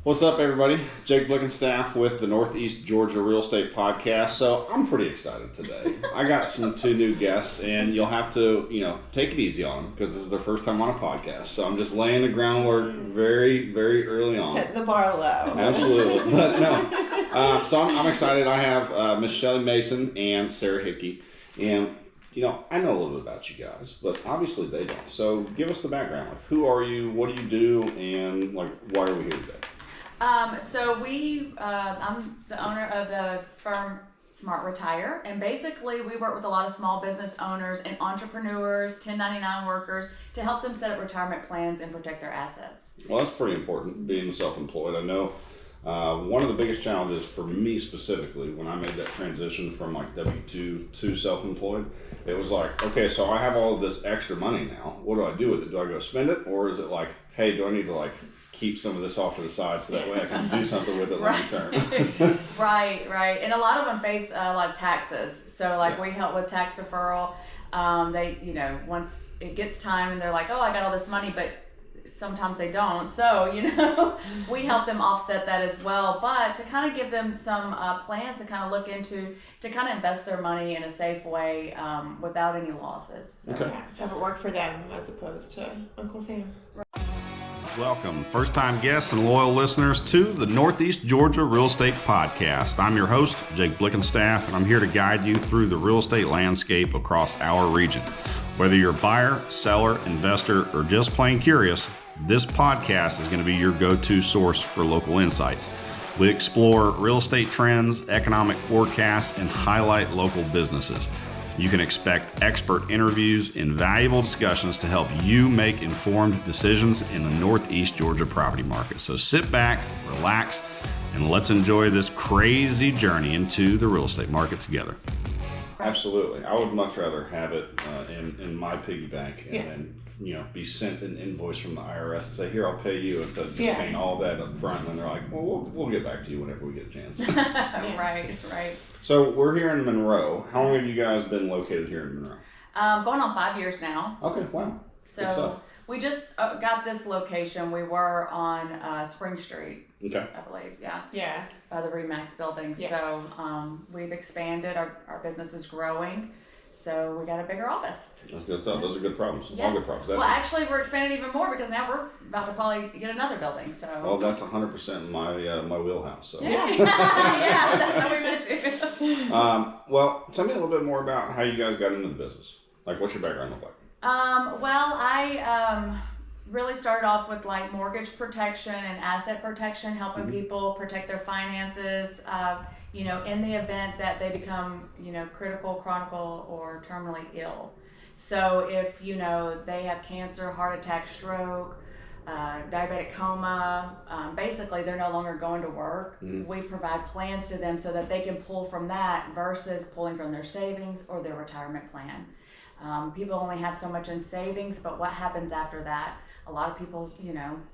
What's up, everybody? 𝐃𝐑𝐄 with the Northeast Georgia Real Estate Podcast. So I'm pretty excited today. I got two new guests, and you'll have to, take it easy on them because this is their first time on a podcast. So I'm just laying the groundwork very, very early on. Setting the bar low. Absolutely, but no. So I'm excited. I have Miss Shelly Mason and Sarah Hickey, and I know a little bit about you guys, but obviously they don't. So give us the background. Like, who are you? What do you do? And why are we here today? I'm the owner of the firm Smart Retire, and basically we work with a lot of small business owners and entrepreneurs, 1099 workers, to help them set up retirement plans and protect their assets. Well, that's pretty important, being self-employed. I know one of the biggest challenges for me specifically when I made that transition from W-2 to self-employed, it was okay, so I have all of this extra money now. What do I do with it? Do I go spend it, or is it hey, do I need to keep some of this off to the side so that way I can do something with it long term? Right. And a lot of them face a lot of taxes. So we help with tax deferral. They, once it gets time and they're I got all this money, but sometimes they don't. So, we help them offset that as well. But to kind of give them some plans to kind of look into, to kind of invest their money in a safe way without any losses. So, okay. Have it work for them as opposed to Uncle Sam. Welcome, first-time guests and loyal listeners to the Northeast Georgia Real Estate Podcast. I'm your host, 𝐃𝐑𝐄, and I'm here to guide you through the real estate landscape across our region. Whether you're a buyer, seller, investor, or just plain curious, this podcast is going to be your go-to source for local insights. We explore real estate trends, economic forecasts, and highlight local businesses. You can expect expert interviews and valuable discussions to help you make informed decisions in the Northeast Georgia property market. So sit back, relax, and let's enjoy this crazy journey into the real estate market together. Absolutely. I would much rather have it in my piggy bank and then be sent an invoice from the IRS and say, here, I'll pay you, instead of just paying all that up front. And they're well, we'll get back to you whenever we get a chance. Right. So we're here in Monroe. How long have you guys been located here in Monroe? Going on 5 years now. Okay, wow. So we just got this location. We were on Spring Street, okay, I believe, Yeah. by the 𝐉𝐔𝐒𝐓 building. Yes. So we've expanded. Our business is growing. So we got a bigger office. That's good stuff. Those are good problems. Yes. All good problems. Well, actually, we're expanding even more because now we're about to probably get another building. So. Well, that's 100% my wheelhouse. So. Yeah, that's how we met you. Well, tell me a little bit more about how you guys got into the business. What's your background look like? Well, I really started off with mortgage protection and asset protection, helping people protect their finances. In the event that they become, critical, chronic, or terminally ill. So if, they have cancer, heart attack, stroke, diabetic coma, basically they're no longer going to work. We provide plans to them so that they can pull from that versus pulling from their savings or their retirement plan. People only have so much in savings, but what happens after that? A lot of people,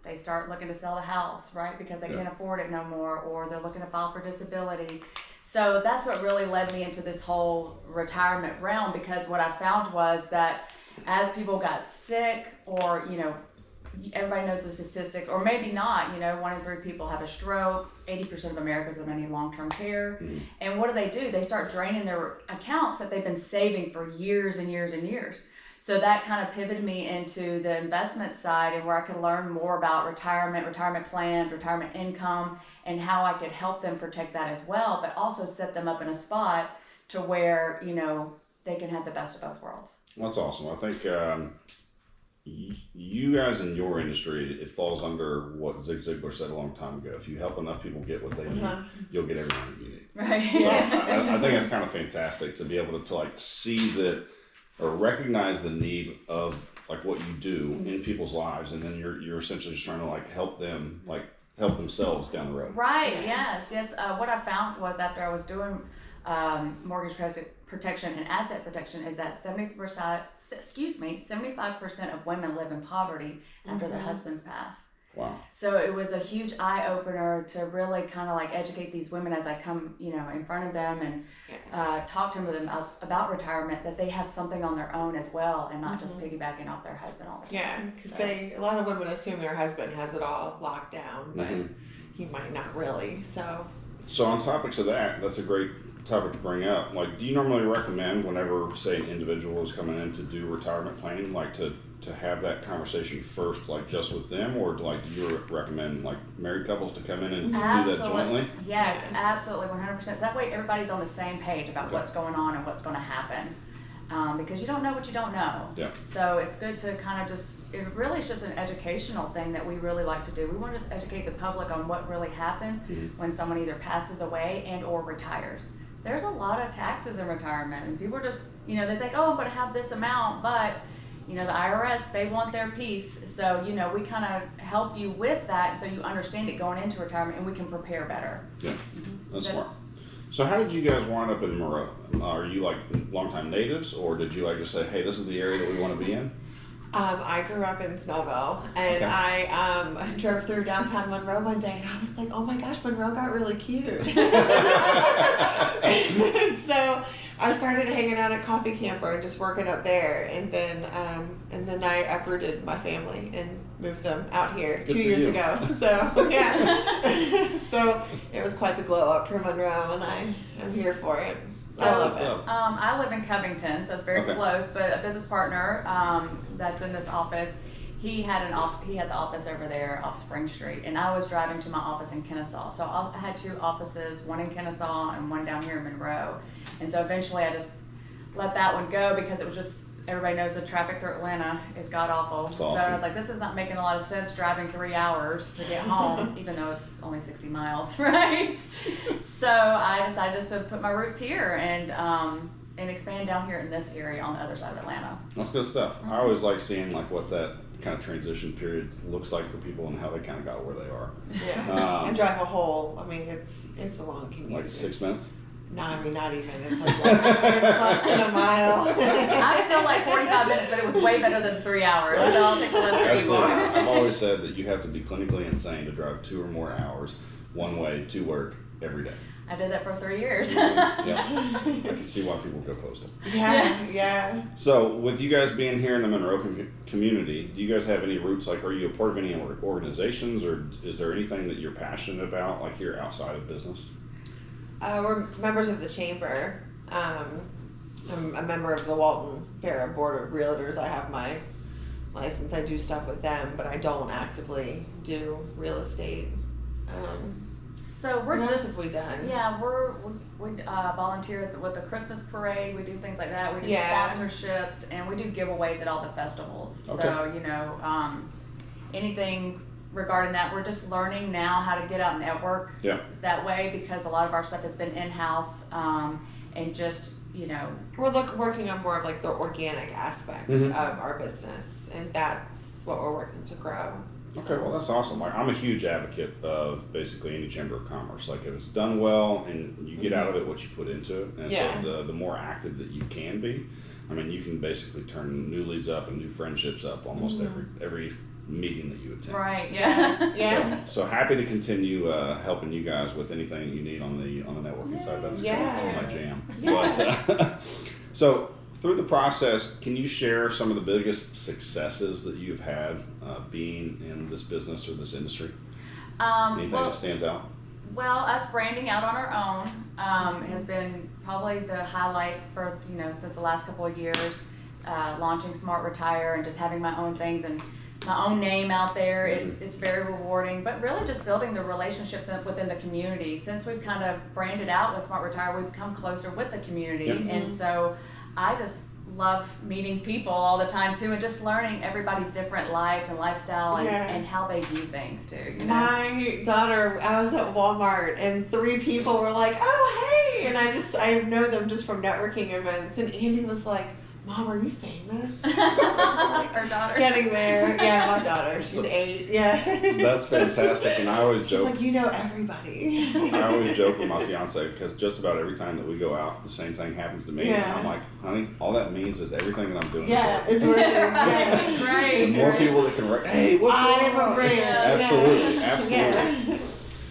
they start looking to sell the house, right? Because they can't afford it no more, or they're looking to file for disability. So that's what really led me into this whole retirement realm, because what I found was that as people got sick, or, everybody knows the statistics, or maybe not, 1 in 3 people have a stroke, 80% of Americans don't need long-term care. And what do? They start draining their accounts that they've been saving for years and years and years. So that kind of pivoted me into the investment side, and where I could learn more about retirement plans, retirement income, and how I could help them protect that as well, but also set them up in a spot to where, they can have the best of both worlds. That's awesome. I think you guys in your industry, it falls under what Zig Ziglar said a long time ago. If you help enough people get what they need, you'll get everything you need. Right. So I think it's kind of fantastic to be able to see that, or recognize the need of what you do in people's lives, and then you're essentially just trying to help them help themselves down the road. Right. Yes. What I found was, after I was doing mortgage protection and asset protection, is that 75% of women live in poverty after their husbands pass. Wow. So it was a huge eye opener to really kind of educate these women as I come, in front of them and talk to them about retirement, that they have something on their own as well, and not just piggybacking off their husband all the time. Yeah, because a lot of women assume their husband has it all locked down, but he might not really. So on topics of that, that's a great topic to bring up. Like, do you normally recommend whenever, say, an individual is coming in to do retirement planning, like to have that conversation first, like just with them, or do you recommend like married couples to come in and do that jointly? Yes, absolutely, 100%. So that way everybody's on the same page about Okay. what's going on and what's going to happen. Because you don't know what you don't know. Yeah. So it's good to kind of it really is just an educational thing that we really like to do. We want to just educate the public on what really happens when someone either passes away and or retires. There's a lot of taxes in retirement, and people just, they think, oh, I'm going to have this amount, but, the IRS, they want their piece. So, we kind of help you with that so you understand it going into retirement, and we can prepare better. Yeah, that's smart. So how did you guys wind up in Monroe? Are you like longtime natives, or did you just say, hey, this is the area that we want to be in? I grew up in Snellville, and I drove through downtown Monroe one day, and I was like, oh my gosh, Monroe got really cute. And so I started hanging out at Coffee Camper and just working up there, and then I uprooted my family and moved them out here Good 2 for years you. ago. So yeah, so it was quite the glow up for Monroe, and I'm here for it. So, I love it. I live in Covington, so it's very close. But a business partner that's in this office, he had the office over there off Spring Street, and I was driving to my office in Kennesaw. So I had 2 offices, one in Kennesaw and one down here in Monroe. And so eventually I just let that one go because it was just, everybody knows the traffic through Atlanta is god awful. Awesome. So I was like, this is not making a lot of sense driving 3 hours to get home, even though it's only 60 miles, right? So I decided just to put my roots here and expand down here in this area on the other side of Atlanta. That's good stuff. I always like seeing what that kind of transition period looks like for people and how they kind of got where they are. Yeah, and drive a whole. It's a long commute. Like 6 months? No, not even. It's like less than a mile. I'm still like 45 minutes, but it was way better than 3 hours, so I'll take the less Absolutely. anymore. I've always said that you have to be clinically insane to drive 2 or more hours one way to work every day. I did that for 3 years. Yeah, I can see why people go postal. Yeah. So, with you guys being here in the Monroe community, do you guys have any roots? Like, are you a part of any organizations, or is there anything that you're passionate about, like here outside of business? We're members of the chamber. I'm a member of the Walton Parish Board of Realtors. I have my license. I do stuff with them, but I don't actively do real estate. So we're what just else have we done? Yeah, we volunteer with the Christmas parade. We do things like that. We do sponsorships, and we do giveaways at all the festivals. Okay. So anything regarding that, we're just learning now how to get out and network that way, because a lot of our stuff has been in-house, and just we're working on more of like the organic aspects of our business, and that's what we're working to grow. Okay, well that's awesome. Like, I'm a huge advocate of basically any chamber of commerce. Like, if it's done well and you get out of it what you put into it, and so the more active that you can be, you can basically turn new leads up and new friendships up almost every meeting that you attend. Right. Yeah. So happy to continue helping you guys with anything you need on the networking side. That's kind of my jam. But so through the process, can you share some of the biggest successes that you've had being in this business or this industry? Anything that stands out? Well, us branding out on our own has been probably the highlight for since the last couple of years. Launching Smart Retire and just having my own things and my own name out there, it's very rewarding. But really just building the relationships within the community. Since we've kind of branded out with Smart Retire, we've come closer with the community, and so I just love meeting people all the time too, and just learning everybody's different life and lifestyle and how they view things too. My daughter, I was at Walmart and 3 people were like, "Oh, hey," and I know them just from networking events, and Andy was like, "Mom, are you famous?" Her daughter. Getting there. Yeah, my daughter. She's 8. Yeah. That's fantastic. And I always joke. She's like, everybody. I always joke with my fiance, because just about every time that we go out, the same thing happens to me. And I'm like, honey, all that means is everything that I'm doing is working. Right. The more people that can write, hey, what's going on? Absolutely.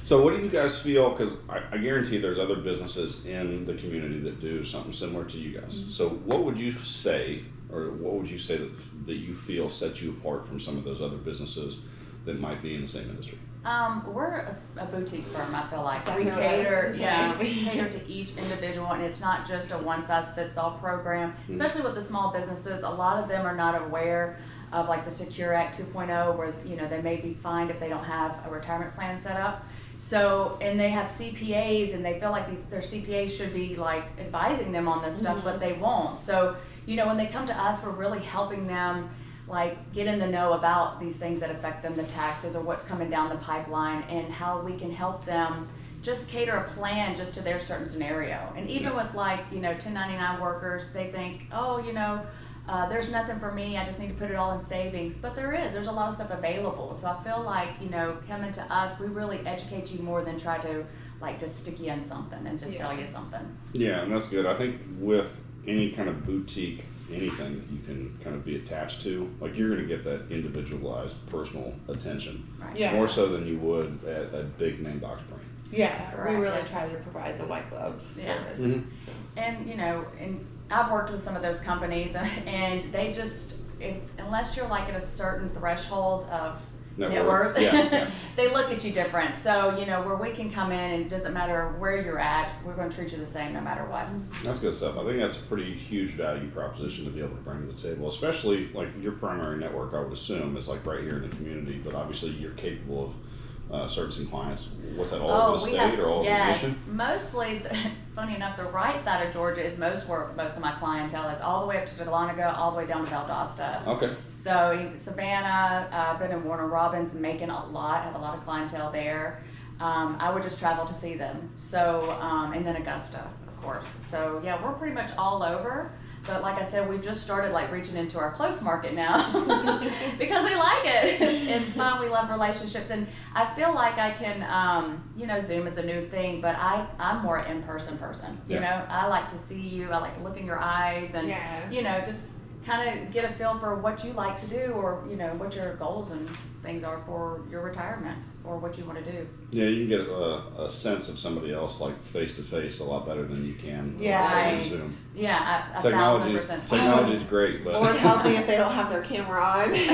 So what do you guys feel, because I guarantee there's other businesses in the community that do something similar to you guys. So what would you say, or what would you say that you feel sets you apart from some of those other businesses that might be in the same industry? We're a boutique firm, I feel like. Exactly We what I was cater, gonna say. yeah, we cater to each individual, and it's not just a one-size-fits-all program, especially with the small businesses. A lot of them are not aware of like the Secure Act 2.0, where, you know, they may be fined if they don't have a retirement plan set up. So, and they have CPAs, and they feel like their CPAs should be like advising them on this stuff, but they won't. So, you know, when they come to us, we're really helping them like get in the know about these things that affect them, the taxes or what's coming down the pipeline, and how we can help them just cater a plan just to their certain scenario. And even with like, you know, 1099 workers, they think, oh, you know, there's nothing for me, I just need to put it all in savings. But there's a lot of stuff available. So I feel like, you know, coming to us, we really educate you more than try to like just stick you in something and just sell you something. Yeah, and that's good. I think with any kind of boutique, anything that you can kind of be attached to, like you're going to get that individualized personal attention, Right. Yeah. more so than you would at a big name box brand. Yeah, we Correct, really yes. try to provide the white glove service. Mhm. So. And, you know, and I've worked with some of those companies, and they just, unless you're like at a certain threshold of net worth, Yeah. they look at you different. So, you know, where we can come in, and it doesn't matter where you're at, we're going to treat you the same no matter what. That's good stuff. I think that's a pretty huge value proposition to be able to bring to the table, especially like your primary network, I would assume, is like right here in the community, but obviously you're capable of servicing clients. What's that, all over the state or all over the nation? Mostly, funny enough, the right side of Georgia is most where most of my clientele is, all the way up to Dahlonega, all the way down to Valdosta. Okay. So Savannah, I've been in Warner Robins, Macon a lot, have a lot of clientele there. I would just travel to see them. So, and then Augusta, of course. So yeah, we're pretty much all over. But like I said, we've just started like reaching into our close market now because we like it. It's fun. We love relationships, and I feel like I can, you know, Zoom is a new thing, but I'm more an in-person person. You know, I like to see you. I like to look in your eyes, and you know, just kind of get a feel for what you like to do, or you know, what your goals and things are for your retirement, or what you want to do. Yeah, you can get a sense of somebody else like face to face a lot better than you can Right. over Zoom. Yeah, a Technology 1,000%. Technology is great, but Lord help me if they don't have their camera on. it's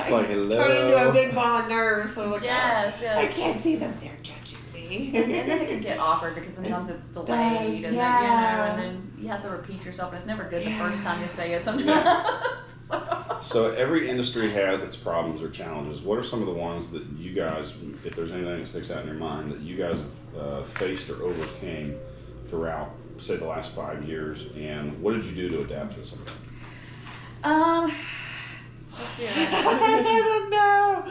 like, hello. Turn into a big ball of nerves. So look Yes, I yes. can't see them. They're judging me. And then it can get awkward because sometimes it's delayed, and then, you know, and then you have to repeat yourself, and it's never good the first time you say it sometimes. So every industry has its problems or challenges. What are some of the ones that you guys, if there's anything that sticks out in your mind, that you guys have faced or overcame throughout, say, the last 5 years, and what did you do to adapt to some of them? Let's see. I don't know.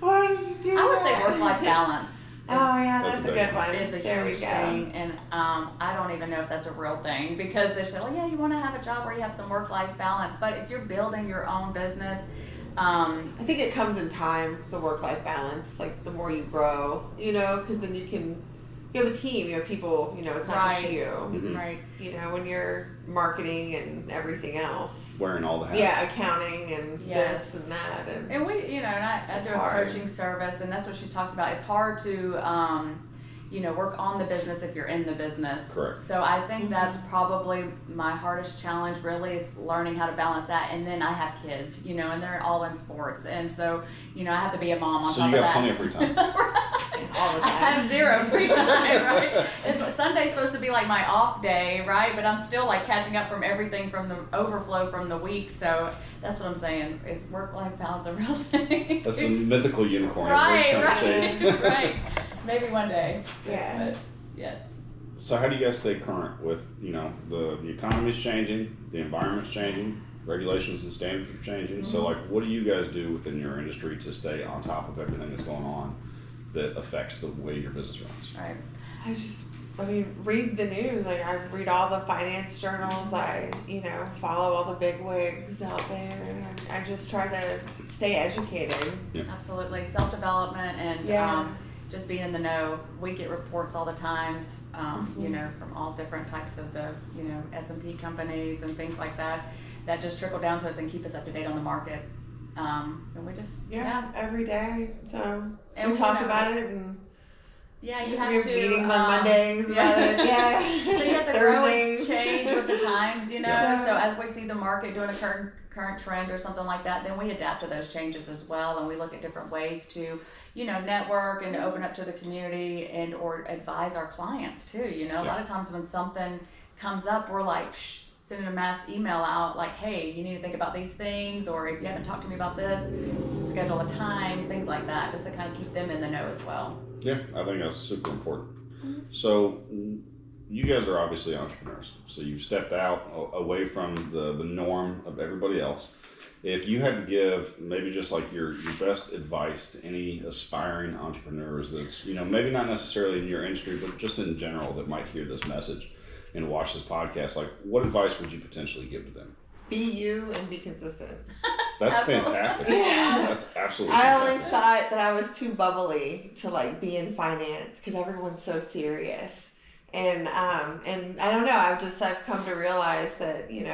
Why did you do I would that? say work-life balance. Oh yeah, That's that's a a big good one. one. Is a There we huge go. thing, and I don't even know if that's a real thing, because they say, well, yeah, you want to have a job where you have some work-life balance, but if you're building your own business, I think it comes in time, the work-life balance, like the more you grow, you know, because then you have a team, you have people, you know, it's not just Right. you. Mhm. right? You know, when you're marketing and everything else. Wearing all the hats. Yeah, accounting and Yes. this and that. And And we, you know, and I It's do a hard. coaching service, and that's what she talks about. It's hard to, you know, work on the business if you're in the business. Correct. So I think that's probably my hardest challenge, really, is learning how to balance that. And then I have kids, you know, and they're all in sports, and so, you know, I have to be a mom on So top you of got that. plenty of free time. all the I time. have zero free time, right? Sunday's supposed to be like my off day, right? But I'm still like catching up from everything from the overflow from the week. So that's what I'm saying, is work-life balance a real thing. That's the mythical unicorn. Right, everybody's trying to chase. right. Maybe one day. Yeah. But yes. So how do you guys stay current with, you know, the economy's changing, the environment's changing, regulations and standards are changing. So like, what do you guys do within your industry to stay on top of everything that's going on that affects the way your business runs? Right. I mean, read the news. Like, I read all the finance journals. I, you know, follow all the big wigs out there. And I just try to stay educated. Absolutely. Self-development and Yeah. just being in the know. We get reports all the times, you know, from all different types of the, you know, S&P companies and things like that just trickle down to us and keep us up to date on the market. And we just, Every day. So And we we talk know. about it, and yeah, you we have have to. meetings on Mondays about it. Yeah. So you have to grow and Thursdays. change with the times, you know. Yeah. So as we see the market doing a current trend or something like that, then we adapt to those changes as well, and we look at different ways to, network and open up to the community and or advise our clients too. A lot of times when something comes up, we're like sending a mass email out like, hey, you need to think about these things, or if you haven't talked to me about this, schedule a time, things like that, just to kind of keep them in the know as well. Yeah, I think that's super important. So you guys are obviously entrepreneurs, so you've stepped out away from the norm of everybody else. If you had to give maybe just like your best advice to any aspiring entrepreneurs that's, maybe not necessarily in your industry, but just in general that might hear this message and watch this podcast, like what advice would you potentially give to them? Be you and be consistent. That's fantastic. Yeah. That's absolutely I fantastic. always thought that I was too bubbly to like be in finance because everyone's so serious. And I don't know, I've come to realize that, you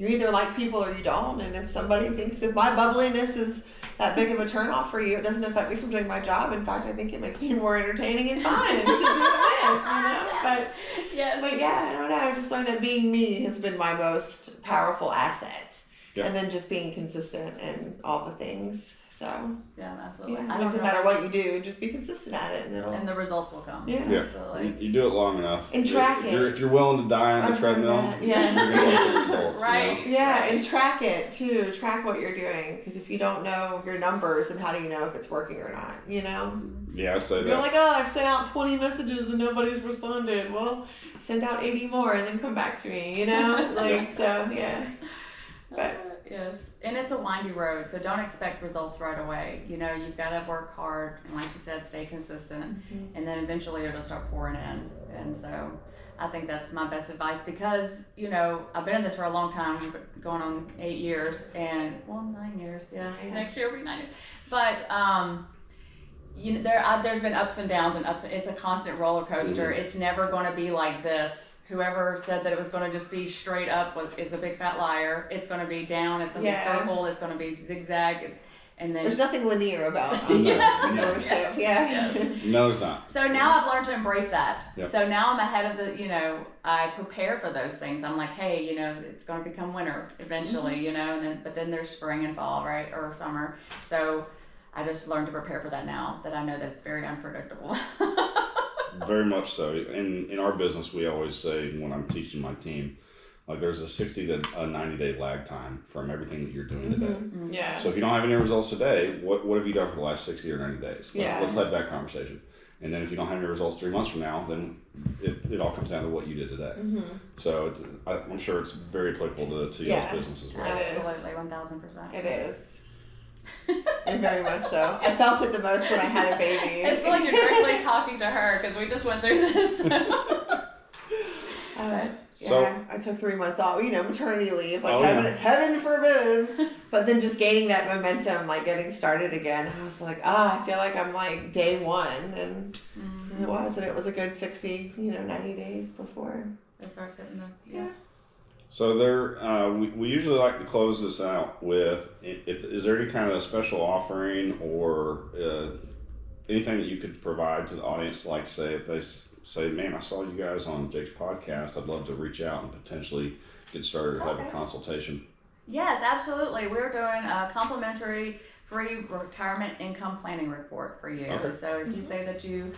either like people or you don't. And if somebody thinks that my bubbliness is that big of a turnoff for you, it doesn't affect me from doing my job. In fact, I think it makes me more entertaining and fun to do it, But Yes. But yeah, I don't know. I just learned that being me has been my most powerful asset. Yeah. And then just being consistent in all the things. So Yeah, absolutely. yeah, no matter what you do, just be consistent at it, and the results will come. Yeah. Absolutely. You do it long enough. And track it. If you're willing to die on the treadmill, yeah. you're going to get the results. Right. Yeah, and track it too. Track what you're doing, because if you don't know your numbers, then how do you know if it's working or not? Yeah, I say that. You're like, oh, I've sent out 20 messages and nobody's responded. Well, send out 80 more and then come back to me. So yeah. But yes, and it's a windy road, so don't expect results right away. You've got to work hard, and like you said, stay consistent, and then eventually it'll start pouring in. And so I think that's my best advice, because I've been in this for a long time, going on 8 years, and 9 years. Yeah. Next year will be 9 years. But there's been ups and downs and ups. It's a constant roller coaster. It's never going to be like this. Whoever said that it was going to just be straight up is a big fat liar. It's going to be down. It's going to be circle. It's going to be zigzag, and then there's nothing linear about entrepreneurship. Yeah. No, it's not. So now I've learned to embrace that. Yep. So now I'm ahead of the. I prepare for those things. I'm like, hey, it's going to become winter eventually, and then there's spring and fall, right, or summer. So I just learned to prepare for that now, that I know that it's very unpredictable. Very much so. In our business, we always say, when I'm teaching my team, like there's a 60 to a 90 day lag time from everything that you're doing today. Yeah. So if you don't have any results today, what have you done for the last 60 or 90 days? Yeah. Let's have that conversation. And then if you don't have any results 3 months from now, then it all comes down to what you did today. So I'm sure it's very applicable to your business as well. Absolutely, 1,000%. It is. And very much so. I felt it the most when I had a baby. I feel like you're directly talking to her, because we just went through this. I took 3 months off, maternity leave, heaven forbid. But then just gaining that momentum, like getting started again, I was like, I feel like I'm like day one, and it was a good 60, 90 days before it starts hitting the yeah. So we usually like to close this out with, is there any kind of special offering or anything that you could provide to the audience? Like say, if they say, man, I saw you guys on Jake's podcast, I'd love to reach out and potentially get started or have a consultation. Yes, absolutely. We're doing a complimentary free retirement income planning report for you. Okay. So if you say that you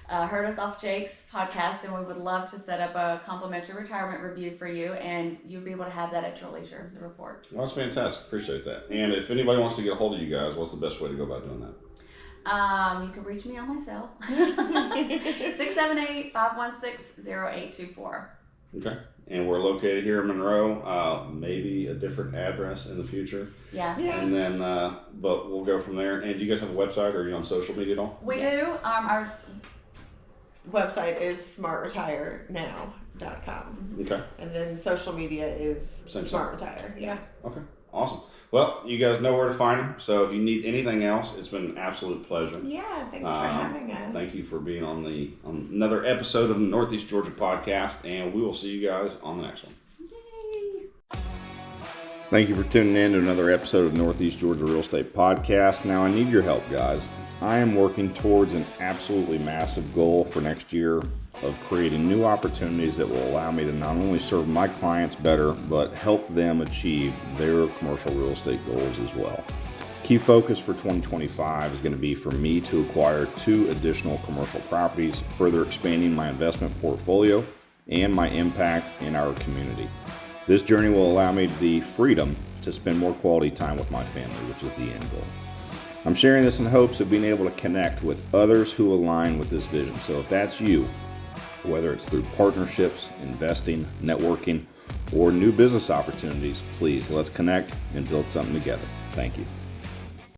heard us off Jake's podcast, then we would love to set up a complimentary retirement review for you, and you'll be able to have that at your leisure, the report. Well, that's fantastic. Appreciate that. And if anybody wants to get a hold of you guys, what's the best way to go about doing that? You can reach me on my cell, 678-516-0824. Okay. And we're located here in Monroe, maybe a different address in the future. Yes. Yeah. And then, but we'll go from there. And do you guys have a website, or are you on social media at all? We do. Our website is smartretirenow.com. Okay. And then social media is Same Smart Retire. Yeah. Okay. Awesome. Well, you guys know where to find him. So if you need anything else, it's been an absolute pleasure. Yeah, thanks for having us. Thank you for being on another episode of the Northeast Georgia podcast, and we will see you guys on the next one. Yay. Thank you for tuning in to another episode of Northeast Georgia Real Estate Podcast. Now, I need your help, guys. I am working towards an absolutely massive goal for next year. of creating new opportunities that will allow me to not only serve my clients better, but help them achieve their commercial real estate goals as well. Key focus for 2025 is going to be for me to acquire 2 additional commercial properties, further expanding my investment portfolio and my impact in our community. This journey will allow me the freedom to spend more quality time with my family, which is the end goal. I'm sharing this in hopes of being able to connect with others who align with this vision. So if that's you, whether it's through partnerships, investing, networking, or new business opportunities, please let's connect and build something together. Thank you.